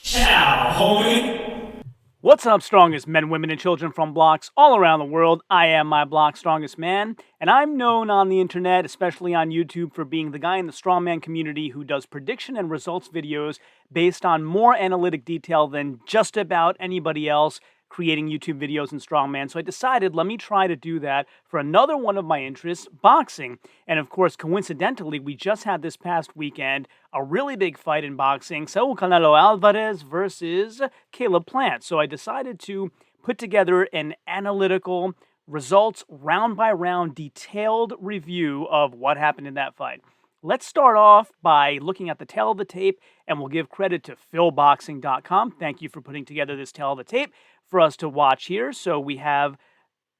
Ciao, homie. What's up, strongest men, women, and children from blocks all around the world? I am my block's strongest man, and I'm known on the internet, especially on YouTube, for being the guy in the strongman community who does prediction and results videos based on more analytic detail than just about anybody else creating YouTube videos in strongman. So I decided, let me try to do that for another one of my interests, boxing. And of course, coincidentally, we just had this past weekend a really big fight in boxing. So Canelo Alvarez versus Caleb Plant. So I decided to put together an analytical results round by round detailed review of what happened in that fight. Let's start off by looking at the tail of the tape, and we'll give credit to philboxing.com. Thank you for putting together this tail of the tape for us to watch here. So we have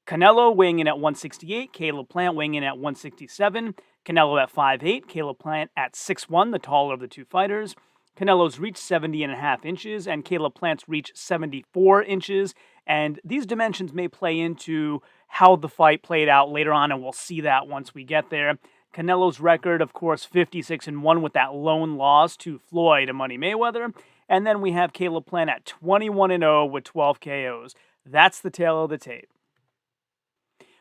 Canelo weighing in at 168, Caleb Plant weighing in at 167, Canelo at 5'8", Caleb Plant at 6'1", the taller of the two fighters. Canelo's reached 70.5 inches, and Caleb Plant's reached 74 inches. And these dimensions may play into how the fight played out later on, and we'll see that once we get there. Canelo's record, of course, 56-1 with that lone loss to Floyd and Money Mayweather. And then we have Caleb Plant at 21-0 with 12 KOs. That's the tail of the tape.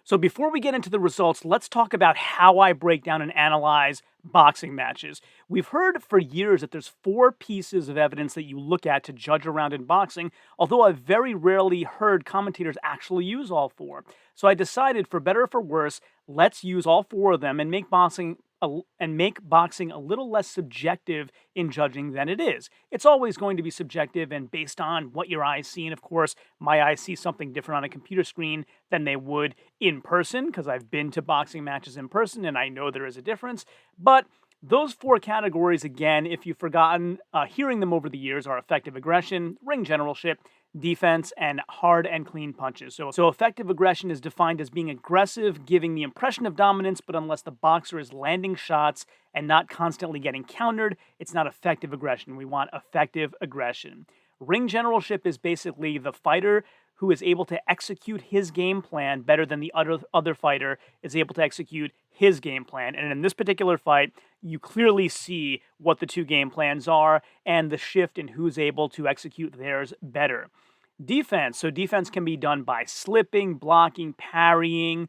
So before we get into the results, let's talk about how I break down and analyze boxing matches. We've heard for years that there's 4 pieces of evidence that you look at to judge a round in boxing, although I've very rarely heard commentators actually use all 4. So I decided, for better or for worse, let's use all 4 of them and make boxing a little less subjective in judging than it is. It's always going to be subjective and based on what your eyes see. And of course, my eyes see something different on a computer screen than they would in person, because I've been to boxing matches in person and I know there is a difference. But those 4 categories, again, if you've forgotten, hearing them over the years, are effective aggression, ring generalship, defense, and hard and clean punches. So effective aggression is defined as being aggressive, giving the impression of dominance, but unless the boxer is landing shots and not constantly getting countered, it's not effective aggression. We want effective aggression. Ring generalship is basically the fighter who is able to execute his game plan better than the other fighter is able to execute his game plan. And in this particular fight, you clearly see what the 2 game plans are and the shift in who's able to execute theirs better. Defense. So defense can be done by slipping, blocking, parrying,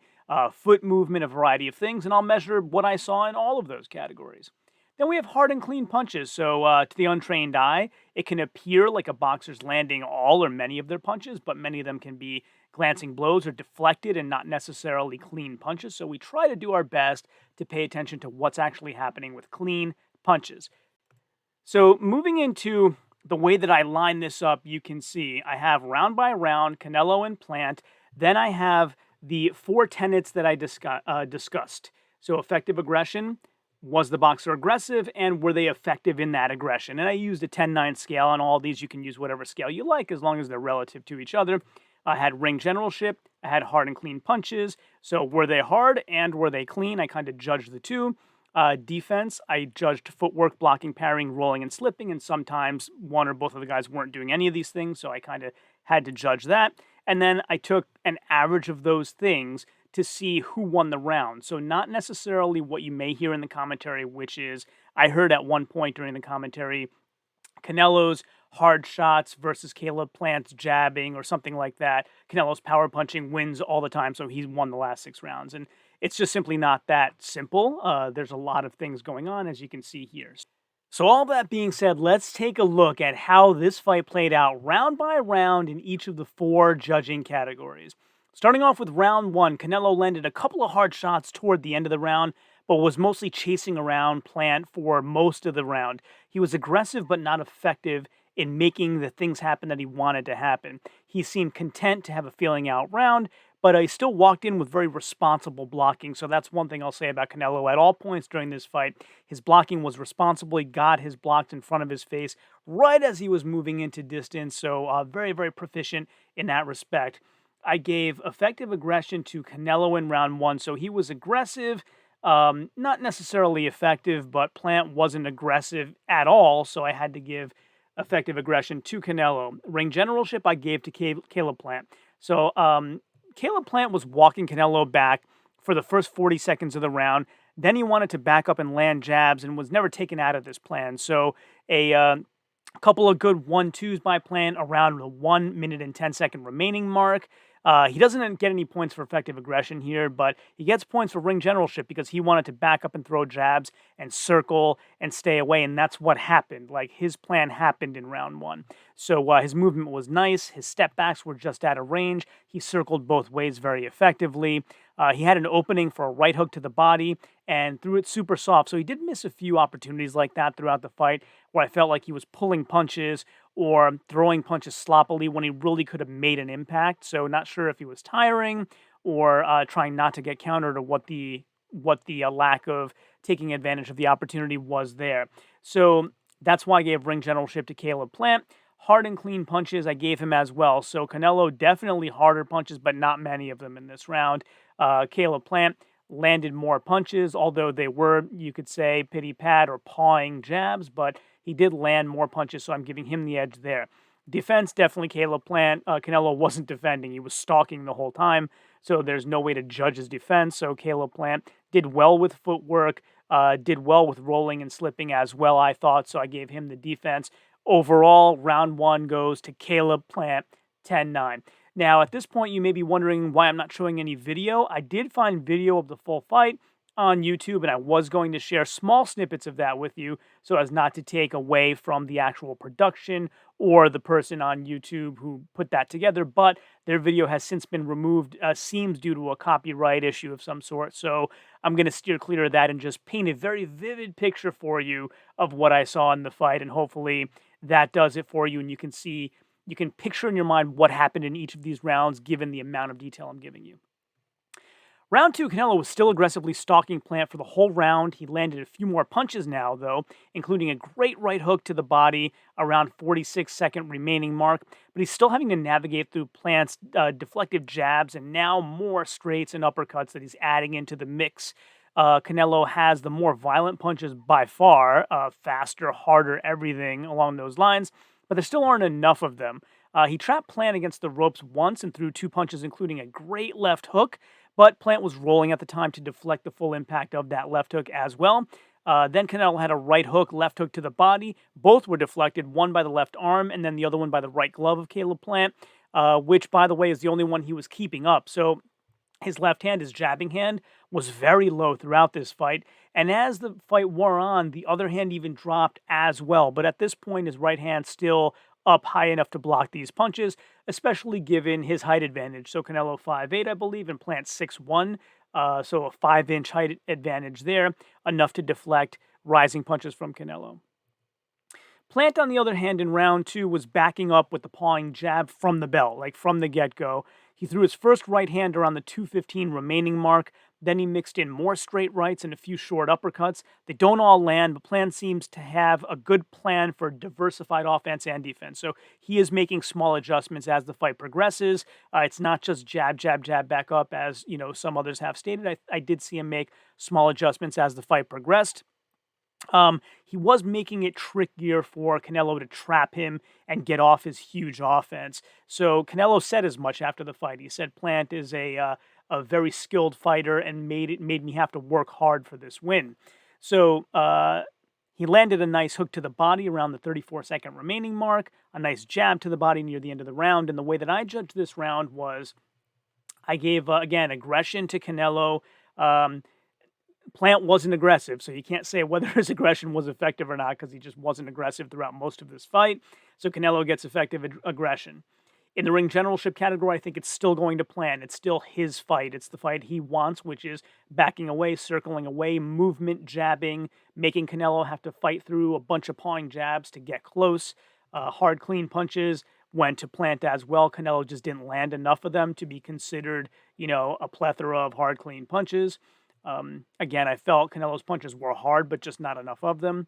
foot movement, a variety of things. And I'll measure what I saw in all of those categories. Then we have hard and clean punches. So to the untrained eye, it can appear like a boxer's landing all or many of their punches, but many of them can be glancing blows or deflected and not necessarily clean punches. So we try to do our best to pay attention to what's actually happening with clean punches. So moving into the way that I line this up, you can see I have round by round Canelo and Plant. Then I have the 4 tenets that I discussed. So effective aggression. Was the boxer aggressive, and were they effective in that aggression? And I used a 10-9 scale on all these. You can use whatever scale you like as long as they're relative to each other. I had ring generalship. I had hard and clean punches. So were they hard and were they clean? I kind of judged the 2. Defense, I judged footwork, blocking, parrying, rolling, and slipping, and sometimes one or both of the guys weren't doing any of these things, so I kind of had to judge that. And then I took an average of those things to see who won the round. So not necessarily what you may hear in the commentary, which is, I heard at one point during the commentary, Canelo's hard shots versus Caleb Plant's jabbing or something like that. Canelo's power punching wins all the time, so he's won the last 6 rounds. And it's just simply not that simple. There's a lot of things going on, as you can see here. So all that being said, let's take a look at how this fight played out round by round in each of the 4 judging categories. Starting off with round 1, Canelo landed a couple of hard shots toward the end of the round, but was mostly chasing around Plant for most of the round. He was aggressive but not effective in making the things happen that he wanted to happen. He seemed content to have a feeling out round, but he still walked in with very responsible blocking. So that's one thing I'll say about Canelo. At all points during this fight, his blocking was responsible. He got his blocks in front of his face right as he was moving into distance. So very, very proficient in that respect. I gave effective aggression to Canelo in round 1. So he was aggressive, not necessarily effective, but Plant wasn't aggressive at all. So I had to give effective aggression to Canelo. Ring generalship I gave to Caleb Plant. So Caleb Plant was walking Canelo back for the first 40 seconds of the round. Then he wanted to back up and land jabs and was never taken out of this plan. So a A couple of good 1-2s by Plant around the 1 minute and 10-second remaining mark. He doesn't get any points for effective aggression here, but he gets points for ring generalship because he wanted to back up and throw jabs and circle and stay away, and that's what happened. Like, his plan happened in round 1. So his movement was nice. His step backs were just out of range. He circled both ways very effectively. He had an opening for a right hook to the body and threw it super soft. So he did miss a few opportunities like that throughout the fight where I felt like he was pulling punches or throwing punches sloppily when he really could have made an impact. So not sure if he was tiring or trying not to get countered, or what the lack of taking advantage of the opportunity was there. So that's why I gave ring generalship to Caleb Plant. Hard and clean punches I gave him as well. So Canelo definitely harder punches, but not many of them in this round. Caleb Plant landed more punches, although they were, you could say, pity pat or pawing jabs, but he did land more punches, so I'm giving him the edge there. Defense, definitely Caleb Plant. Canelo wasn't defending. He was stalking the whole time, so there's no way to judge his defense. So Caleb Plant did well with footwork, did well with rolling and slipping as well, I thought, so I gave him the defense. Overall, round 1 goes to Caleb Plant, 10-9. Now, at this point, you may be wondering why I'm not showing any video. I did find video of the full fight on YouTube, and I was going to share small snippets of that with you so as not to take away from the actual production or the person on YouTube who put that together, but their video has since been removed, seems due to a copyright issue of some sort, so I'm going to steer clear of that and just paint a very vivid picture for you of what I saw in the fight, and hopefully that does it for you, and you can picture in your mind what happened in each of these rounds given the amount of detail I'm giving you. Round 2, Canelo was still aggressively stalking Plant for the whole round. He landed a few more punches now, though, including a great right hook to the body around 46-second remaining mark, but he's still having to navigate through Plant's deflective jabs and now more straights and uppercuts that he's adding into the mix. Canelo has the more violent punches by far, faster, harder, everything along those lines, but there still aren't enough of them. He trapped Plant against the ropes once and threw 2 punches, including a great left hook, but Plant was rolling at the time to deflect the full impact of that left hook as well. Then Canelo had a right hook, left hook to the body. Both were deflected, one by the left arm and then the other one by the right glove of Caleb Plant, which, by the way, is the only one he was keeping up. So his left hand, his jabbing hand, was very low throughout this fight. And as the fight wore on, the other hand even dropped as well. But at this point, his right hand still up high enough to block these punches, especially given his height advantage. So Canelo 5'8", I believe, and Plant 6'1", so a 5-inch height advantage there, enough to deflect rising punches from Canelo. Plant, on the other hand, in round 2 was backing up with the pawing jab from the bell, like from the get-go. He threw his first right hand around the 2:15 remaining mark. Then he mixed in more straight rights and a few short uppercuts. They don't all land, but Plant seems to have a good plan for diversified offense and defense. So he is making small adjustments as the fight progresses. It's not just jab, jab, jab back up, as some others have stated. I did see him make small adjustments as the fight progressed. He was making it trickier for Canelo to trap him and get off his huge offense. So Canelo said as much after the fight. He said Plant is a very skilled fighter and made me have to work hard for this win. So he landed a nice hook to the body around the 34-second remaining mark, a nice jab to the body near the end of the round. And the way that I judged this round was I gave, again, aggression to Canelo. Plant wasn't aggressive, so you can't say whether his aggression was effective or not because he just wasn't aggressive throughout most of this fight. So Canelo gets effective aggression. In the ring generalship category, I think it's still going to Plant. It's still his fight. It's the fight he wants, which is backing away, circling away, movement, jabbing, making Canelo have to fight through a bunch of pawing jabs to get close. Hard, clean punches went to Plant as well. Canelo just didn't land enough of them to be considered, a plethora of hard, clean punches. Again, I felt Canelo's punches were hard, but just not enough of them.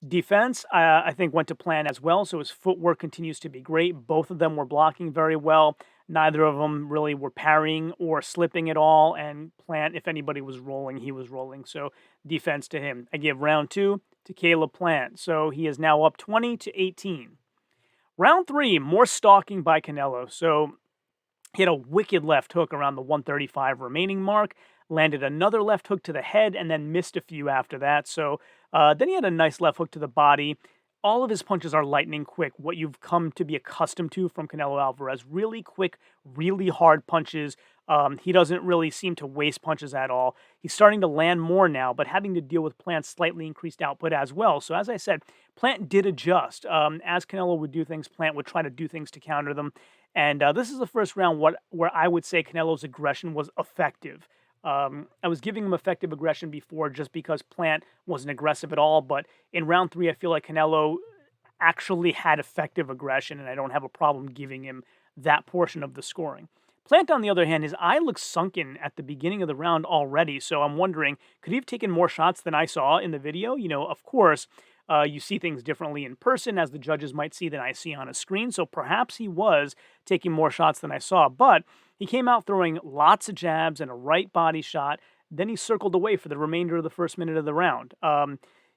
Defense, I think, went to Plant as well, so his footwork continues to be great. Both of them were blocking very well. Neither of them really were parrying or slipping at all, and Plant, if anybody was rolling, he was rolling. So defense to him. I give round 2 to Caleb Plant, so he is now up 20-18. Round 3, more stalking by Canelo. So he had a wicked left hook around the 135 remaining mark, landed another left hook to the head, and then missed a few after that. So then he had a nice left hook to the body. all of his punches are lightning quick, what you've come to be accustomed to from Canelo Alvarez. Really quick, really hard punches. He doesn't really seem to waste punches at all. He's starting to land more now, but having to deal with Plant's slightly increased output as well. So as I said, Plant did adjust. As Canelo would do things, Plant would try to do things to counter them. And this is the first round where I would say Canelo's aggression was effective. I was giving him effective aggression before just because Plant wasn't aggressive at all, but in round 3, I feel like Canelo actually had effective aggression, and I don't have a problem giving him that portion of the scoring. Plant, on the other hand, his eye looks sunken at the beginning of the round already, so I'm wondering, could he have taken more shots than I saw in the video? You know, of course, you see things differently in person, as the judges might see, than I see on a screen, so perhaps he was taking more shots than I saw, but he came out throwing lots of jabs and a right body shot, then he circled away for the remainder of the first minute of the round.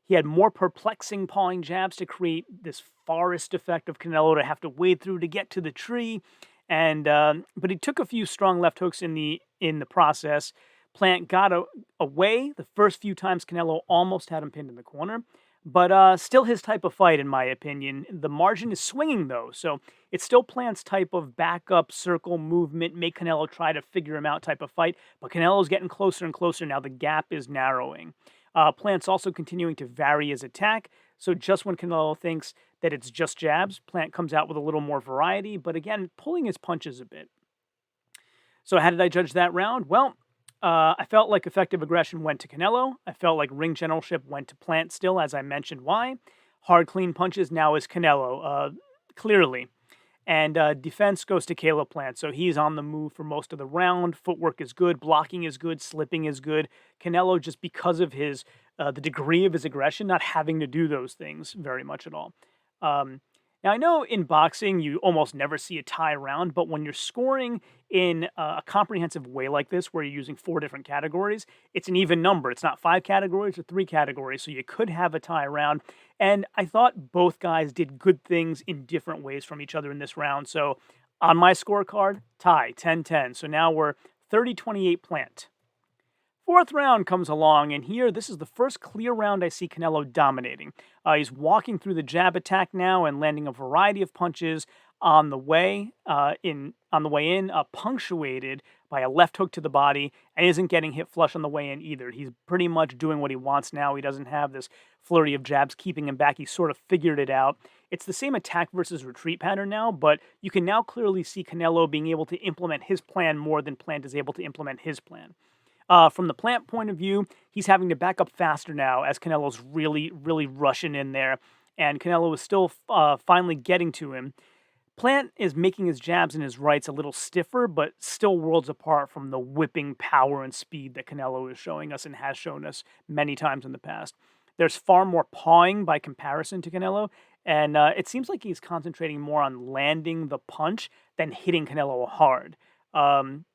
He had more perplexing pawing jabs to create this forest effect of Canelo to have to wade through to get to the tree, and but he took a few strong left hooks in the process. Plant got away the first few times. Canelo almost had him pinned in the corner, but still his type of fight, in my opinion. The margin is swinging, though, so it's still Plant's type of backup circle movement, make Canelo try to figure him out type of fight, but Canelo's getting closer and closer now. The gap is narrowing. Plant's also continuing to vary his attack, so just when Canelo thinks that it's just jabs, Plant comes out with a little more variety, but again, pulling his punches a bit. So how did I judge that round? Well, I felt like effective aggression went to Canelo. I felt like ring generalship went to Plant still, as I mentioned why. Hard, clean punches now is Canelo, clearly. And defense goes to Caleb Plant, so he's on the move for most of the round. Footwork is good, blocking is good, slipping is good. Canelo, just because of his the degree of his aggression, not having to do those things very much at all. Now, I know in boxing you almost never see a tie round, but when you're scoring in a comprehensive way like this, where you're using 4 different categories, it's an even number. It's not 5 categories or 3 categories, so you could have a tie round. And I thought both guys did good things in different ways from each other in this round. So on my scorecard, tie, 10-10. So now we're 30-28 Plant. 4th round comes along, and here, this is the first clear round I see Canelo dominating. He's walking through the jab attack now and landing a variety of punches on the way in, punctuated by a left hook to the body, and isn't getting hit flush on the way in either. He's pretty much doing what he wants now. He doesn't have this flurry of jabs keeping him back. He sort of figured it out. It's the same attack versus retreat pattern now, but you can now clearly see Canelo being able to implement his plan more than Plant is able to implement his plan. From the Plant point of view, he's having to back up faster now as Canelo's really, really rushing in there, and Canelo is still finally getting to him. Plant is making his jabs and his rights a little stiffer, but still worlds apart from the whipping power and speed that Canelo is showing us and has shown us many times in the past. There's far more pawing by comparison to Canelo, and it seems like he's concentrating more on landing the punch than hitting Canelo hard,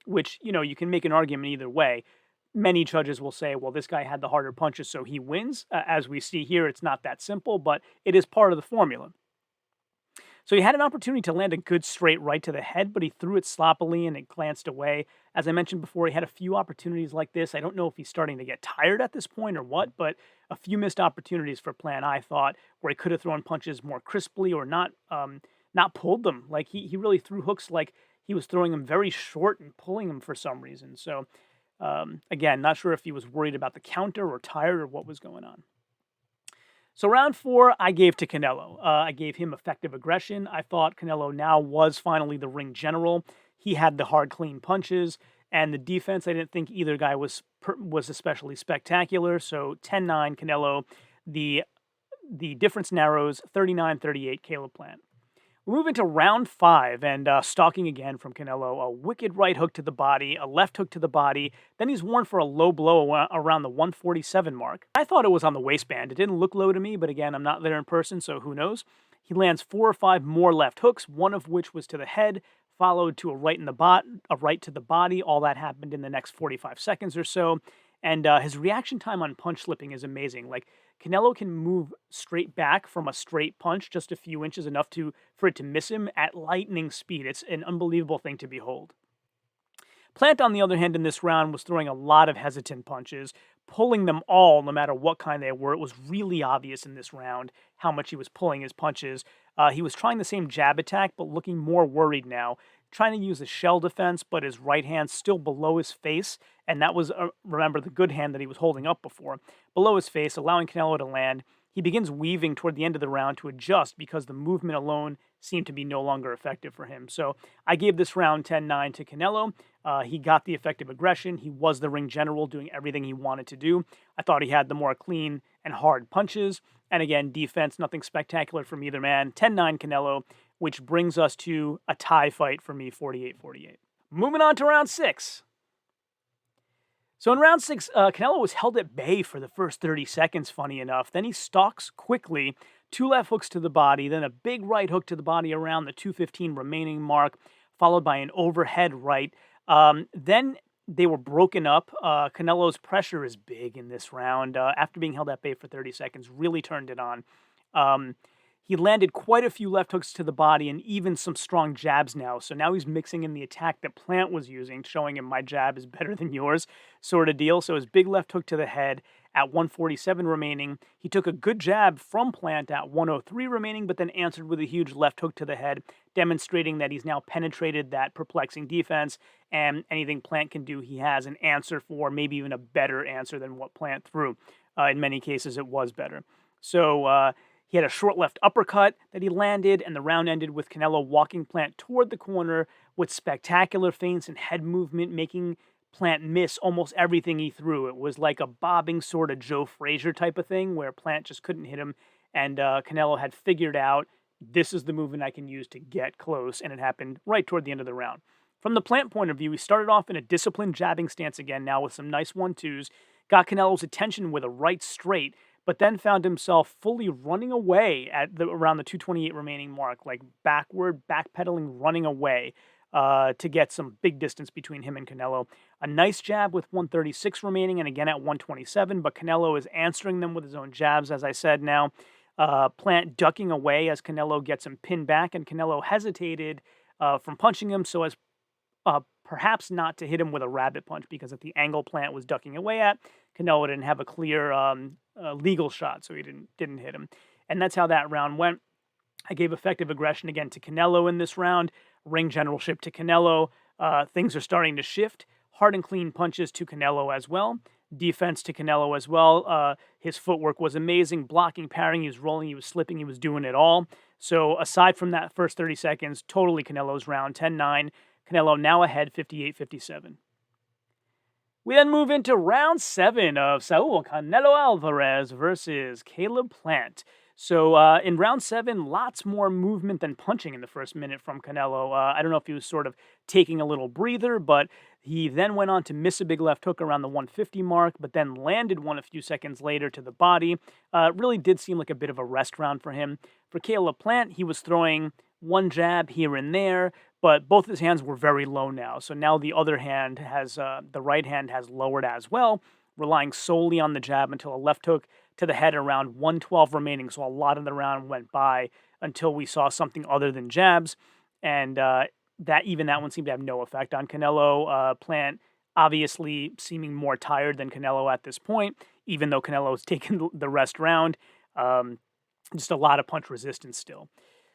which, you know, you can make an argument either way. Many judges will say, well, this guy had the harder punches, so he wins. As we see here, it's not that simple, but it is part of the formula. So he had an opportunity to land a good straight right to the head, but he threw it sloppily and it glanced away. As I mentioned before, he had a few opportunities like this. I don't know if he's starting to get tired at this point or what, but a few missed opportunities for Plant, I thought, where he could have thrown punches more crisply or not pulled them. Like he really threw hooks like he was throwing them very short and pulling them for some reason. So again, not sure if he was worried about the counter or tired or what was going on. So round 4, I gave to Canelo. I gave him effective aggression. I thought Canelo now was finally the ring general. He had the hard, clean punches, and the defense, I didn't think either guy was especially spectacular. So 10-9 Canelo. The difference narrows, 39-38 Caleb Plant. We move into round 5, and stalking again from Canelo, a wicked right hook to the body, a left hook to the body, then he's warned for a low blow around the 147 mark. I thought it was on the waistband. It didn't look low to me, but again, I'm not there in person, so who knows. He lands 4 or 5 more left hooks, one of which was to the head, followed to a right to the body. All that happened in the next 45 seconds or so. And his reaction time on punch slipping is amazing. Like, Canelo can move straight back from a straight punch just a few inches, enough for it to miss him at lightning speed. It's an unbelievable thing to behold. Plant, on the other hand, in this round was throwing a lot of hesitant punches, pulling them all, no matter what kind they were. It was really obvious in this round how much he was pulling his punches. He was trying the same jab attack, but looking more worried now. Trying to use a shell defense, but his right hand still below his face. And that was, remember, the good hand that he was holding up before. Below his face, allowing Canelo to land. He begins weaving toward the end of the round to adjust because the movement alone seemed to be no longer effective for him. So I gave this round 10-9 to Canelo. He got the effective aggression. He was the ring general, doing everything he wanted to do. I thought he had the more clean and hard punches. And again, defense, nothing spectacular from either man. 10-9 Canelo, which brings us to a tie fight for me, 48-48. Moving on to round 6. So in round 6, Canelo was held at bay for the first 30 seconds, funny enough. Then he stalks quickly, 2 left hooks to the body, then a big right hook to the body around the 2:15 remaining mark, followed by an overhead right. Then they were broken up. Canelo's pressure is big in this round. After being held at bay for 30 seconds, really turned it on. He landed quite a few left hooks to the body and even some strong jabs now. So now he's mixing in the attack that Plant was using, showing him my jab is better than yours sort of deal. So his big left hook to the head at 147 remaining. He took a good jab from Plant at 103 remaining, but then answered with a huge left hook to the head, demonstrating that he's now penetrated that perplexing defense, and anything Plant can do, he has an answer for, maybe even a better answer than what Plant threw. In many cases, it was better. So he had a short left uppercut that he landed, and the round ended with Canelo walking Plant toward the corner with spectacular feints and head movement, making Plant miss almost everything he threw. It was like a bobbing sort of Joe Frazier type of thing where Plant just couldn't hit him, and Canelo had figured out this is the movement I can use to get close, and it happened right toward the end of the round. From the Plant point of view, he started off in a disciplined jabbing stance again now with some nice 1-2s, got Canelo's attention with a right straight, but then found himself fully running away at around the 2:28 remaining mark, like backpedaling, running away to get some big distance between him and Canelo. A nice jab with 136 remaining and again at 127, but Canelo is answering them with his own jabs, as I said now. Plant ducking away as Canelo gets him pinned back, and Canelo hesitated from punching him so as perhaps not to hit him with a rabbit punch, because at the angle Plant was ducking away at, Canelo didn't have a clear legal shot, so he didn't hit him. And that's how that round went. I gave effective aggression again to Canelo in this round, ring generalship to Canelo. Things are starting to shift. Hard and clean punches to Canelo as well. Defense to Canelo as well. His footwork was amazing. Blocking, parrying, he was rolling, he was slipping, he was doing it all. So aside from that first 30 seconds, totally Canelo's round, 10-9. Canelo now ahead, 58-57. We then move into round 7 of Saul Canelo Alvarez versus Caleb Plant. So in round 7, lots more movement than punching in the first minute from Canelo. I don't know if he was sort of taking a little breather, but he then went on to miss a big left hook around the 150 mark, but then landed one a few seconds later to the body. It really did seem like a bit of a rest round for him. For Caleb Plant, he was throwing one jab here and there, but both his hands were very low now. So now the other hand has, the right hand has lowered as well, relying solely on the jab until a left hook to the head around 112 remaining. So a lot of the round went by until we saw something other than jabs. And that one seemed to have no effect on Canelo. Plant obviously seeming more tired than Canelo at this point, even though Canelo has taken the rest round. Just a lot of punch resistance still.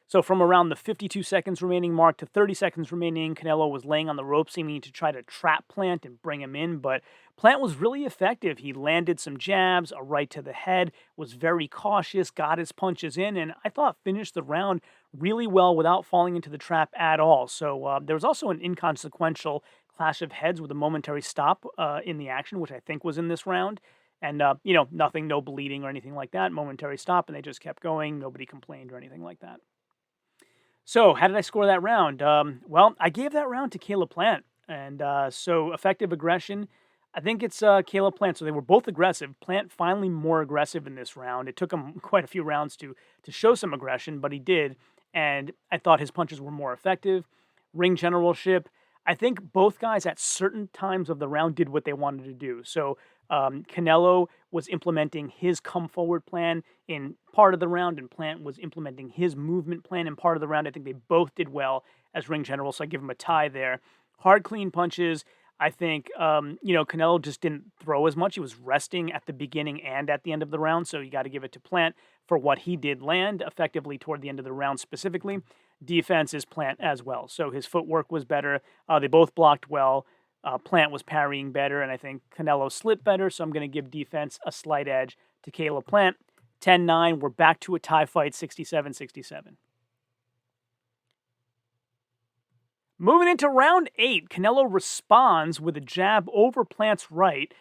So from around the 52 seconds remaining mark to 30 seconds remaining, Canelo was laying on the rope, seeming to try to trap Plant and bring him in, but Plant was really effective. He landed some jabs, a right to the head, was very cautious, got his punches in, and I thought finished the round really well without falling into the trap at all. So there was also an inconsequential clash of heads with a momentary stop in the action, which I think was in this round. And, nothing, no bleeding or anything like that, momentary stop, and they just kept going. Nobody complained or anything like that. So, how did I score that round? Well, I gave that round to Caleb Plant. And so, effective aggression, I think it's Caleb Plant. So, they were both aggressive. Plant finally more aggressive in this round. It took him quite a few rounds to show some aggression, but he did. And I thought his punches were more effective. Ring generalship, I think both guys at certain times of the round did what they wanted to do. So, Canelo was implementing his come forward plan in part of the round, and Plant was implementing his movement plan in part of the round. I think they both did well as ring generals, so I give him a tie there. Hard, clean punches. I think, Canelo just didn't throw as much. He was resting at the beginning and at the end of the round, so you got to give it to Plant for what he did land effectively toward the end of the round specifically. Defense is Plant as well, so his footwork was better. They both blocked well. Plant was parrying better, and I think Canelo slipped better, so I'm going to give defense a slight edge to Caleb Plant. 10-9, we're back to a tie fight, 67-67. Moving into round 8, Canelo responds with a jab over Plant's right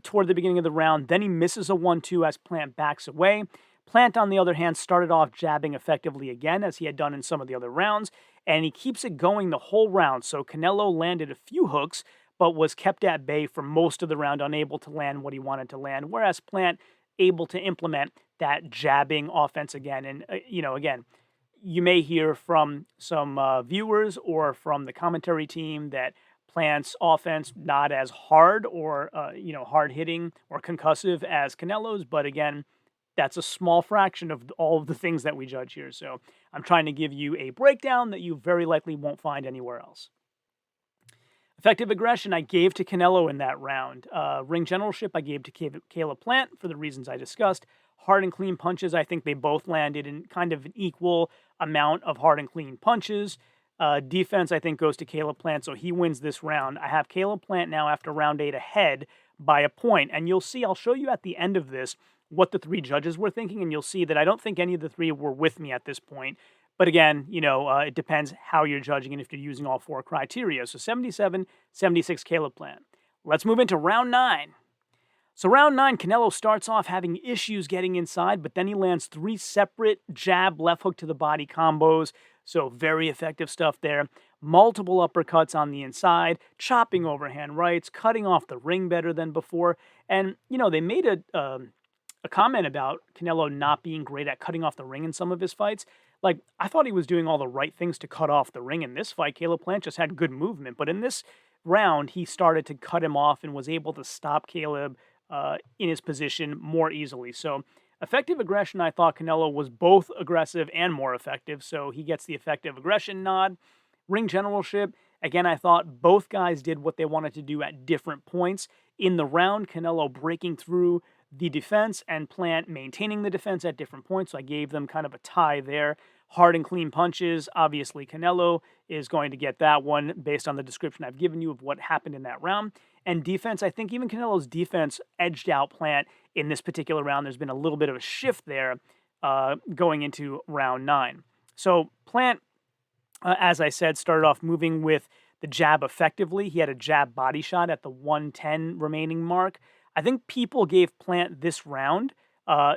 toward the beginning of the round. Then he misses a 1-2 as Plant backs away. Plant, on the other hand, started off jabbing effectively again, as he had done in some of the other rounds, and he keeps it going the whole round. So Canelo landed a few hooks, but was kept at bay for most of the round, unable to land what he wanted to land, whereas Plant able to implement that jabbing offense again. And, again, you may hear from some viewers or from the commentary team that Plant's offense not as hard or, hard-hitting or concussive as Canelo's, but again, that's a small fraction of all of the things that we judge here. So I'm trying to give you a breakdown that you very likely won't find anywhere else. Effective aggression I gave to Canelo in that round. Ring generalship I gave to Caleb Plant for the reasons I discussed. Hard and clean punches, I think they both landed in kind of an equal amount of hard and clean punches. Defense, I think, goes to Caleb Plant, so he wins this round. I have Caleb Plant now after round 8 ahead by a point, and you'll see, I'll show you at the end of this what the 3 judges were thinking, and you'll see that I don't think any of the 3 were with me at this point. But again, it depends how you're judging and if you're using all 4 criteria. So 77-76 Caleb Plant. Let's move into round 9. So round 9, Canelo starts off having issues getting inside, but then he lands 3 separate jab, left hook to the body combos. So very effective stuff there. Multiple uppercuts on the inside, chopping overhand rights, cutting off the ring better than before. And, they made a comment about Canelo not being great at cutting off the ring in some of his fights. Like, I thought he was doing all the right things to cut off the ring in this fight. Caleb Plant just had good movement, but in this round, he started to cut him off and was able to stop Caleb in his position more easily. So effective aggression, I thought Canelo was both aggressive and more effective, so he gets the effective aggression nod. Ring generalship, again, I thought both guys did what they wanted to do at different points in the round. Canelo breaking through the defense and Plant maintaining the defense at different points, so I gave them kind of a tie there. Hard and clean punches, obviously Canelo is going to get that one based on the description I've given you of what happened in that round. And defense, I think even Canelo's defense edged out Plant in this particular round. There's been a little bit of a shift there going into round 9. So Plant, as I said, started off moving with the jab effectively. He had a jab body shot at the 110 remaining mark. I think people gave Plant this round.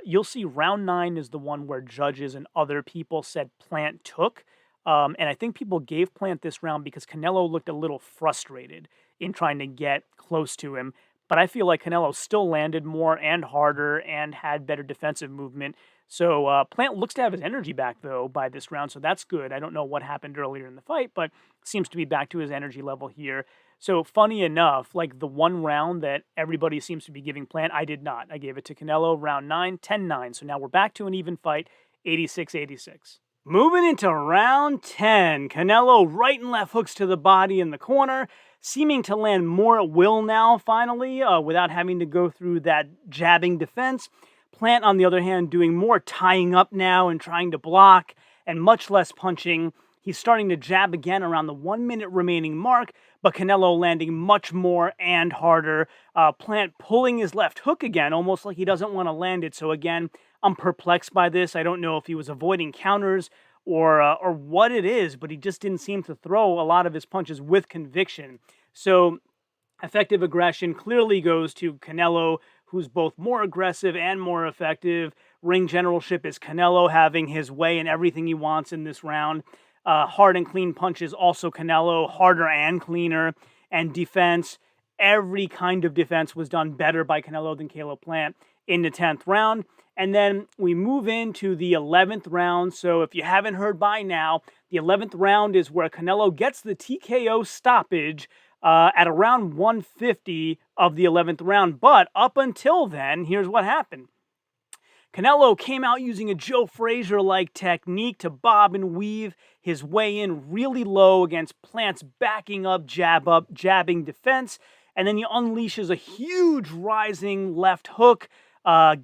You'll see round 9 is the one where judges and other people said Plant took. And I think people gave Plant this round because Canelo looked a little frustrated in trying to get close to him. But I feel like Canelo still landed more and harder and had better defensive movement. So Plant looks to have his energy back, though, by this round. So that's good. I don't know what happened earlier in the fight, but seems to be back to his energy level here. So funny enough, like the one round that everybody seems to be giving Plant, I did not. I gave it to Canelo, round 9, 10-9. So now we're back to an even fight, 86-86. Moving into round 10, Canelo right and left hooks to the body in the corner, seeming to land more at will now, finally, without having to go through that jabbing defense. Plant, on the other hand, doing more tying up now and trying to block and much less punching. He's starting to jab again around the 1 minute remaining mark, but Canelo landing much more and harder. Plant pulling his left hook again, almost like he doesn't want to land it. So again, I'm perplexed by this. I don't know if he was avoiding counters or what it is, but he just didn't seem to throw a lot of his punches with conviction. So effective aggression clearly goes to Canelo, who's both more aggressive and more effective. Ring generalship is Canelo having his way in everything he wants in this round. Hard and clean punches, also Canelo, harder and cleaner. And defense, every kind of defense was done better by Canelo than Caleb Plant in the 10th round. And then we move into the 11th round. So if you haven't heard by now, the 11th round is where Canelo gets the TKO stoppage at around 150 of the 11th round. But up until then, here's what happened. Canelo came out using a Joe Frazier-like technique to bob and weave his way in really low against Plant's backing up, jabbing defense, and then he unleashes a huge rising left hook,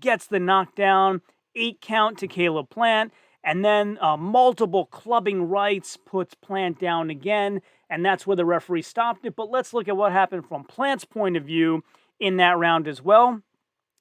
gets the knockdown, 8 count to Caleb Plant, and then multiple clubbing rights puts Plant down again, and that's where the referee stopped it. But let's look at what happened from Plant's point of view in that round as well.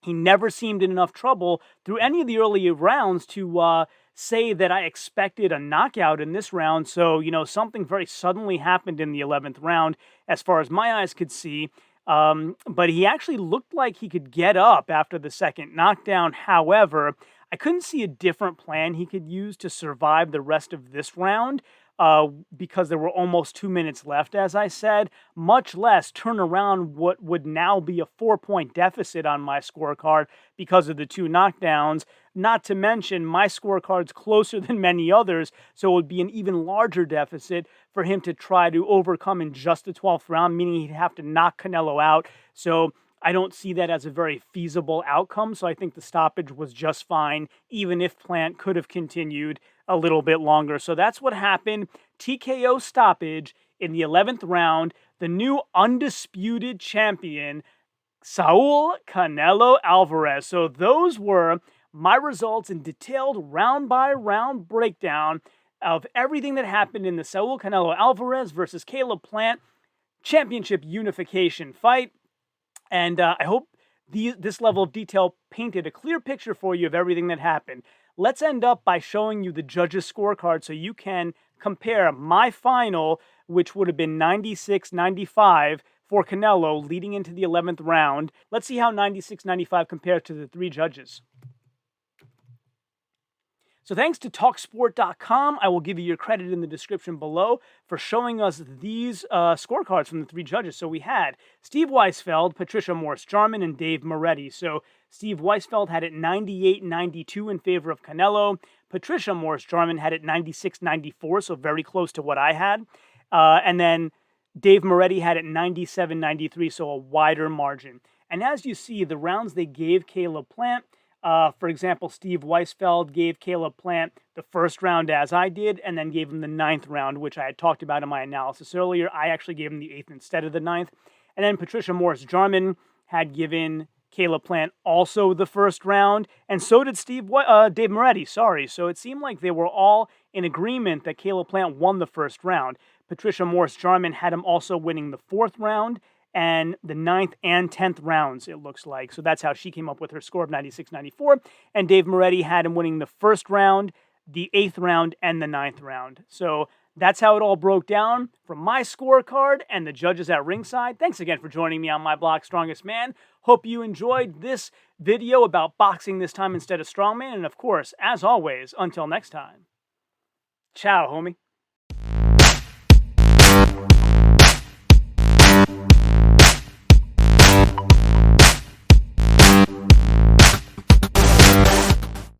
He never seemed in enough trouble through any of the early rounds to say that I expected a knockout in this round. So, you know, something very suddenly happened in the 11th round as far as my eyes could see. But he actually looked like he could get up after the second knockdown. However, I couldn't see a different plan he could use to survive the rest of this round. Because there were almost 2 minutes left, as I said, much less turn around what would now be a 4-point deficit on my scorecard because of the 2 knockdowns. Not to mention, my scorecard's closer than many others, so it would be an even larger deficit for him to try to overcome in just the 12th round, meaning he'd have to knock Canelo out. So I don't see that as a very feasible outcome, so I think the stoppage was just fine, even if Plant could have continued a little bit longer. So that's what happened. TKO stoppage in the 11th round. The new undisputed champion, Saul Canelo Alvarez. So those were my results in detailed round-by-round breakdown of everything that happened in the Saul Canelo Alvarez versus Caleb Plant championship unification fight. And I hope this level of detail painted a clear picture for you of everything that happened. Let's end up by showing you the judges' scorecard so you can compare my final, which would have been 96-95 for Canelo leading into the 11th round. Let's see how 96-95 compares to the 3 judges. So thanks to TalkSport.com, I will give you your credit in the description below for showing us these scorecards from the 3 judges. So we had Steve Weisfeld, Patricia Morris-Jarman, and Dave Moretti. So Steve Weisfeld had it 98-92 in favor of Canelo. Patricia Morris-Jarman had it 96-94, so very close to what I had. And then Dave Moretti had it 97-93, so a wider margin. And as you see, the rounds they gave Caleb Plant, for example, Steve Weisfeld gave Caleb Plant the first round as I did, and then gave him the 9th round, which I had talked about in my analysis earlier. I actually gave him the 8th instead of the 9th. And then Patricia Morris-Jarman had given Caleb Plant also the first round, and so did Dave Moretti, sorry. So it seemed like they were all in agreement that Caleb Plant won the first round. Patricia Morris-Jarman had him also winning the 4th round, and the 9th and 10th rounds, it looks like. So that's how she came up with her score of 96-94. And Dave Moretti had him winning the 1st round, the 8th round, and the 9th round. So that's how it all broke down from my scorecard and the judges at ringside. Thanks again for joining me on my blog, Strongest Man. Hope you enjoyed this video about boxing this time instead of strongman. And of course, as always, until next time, ciao, homie.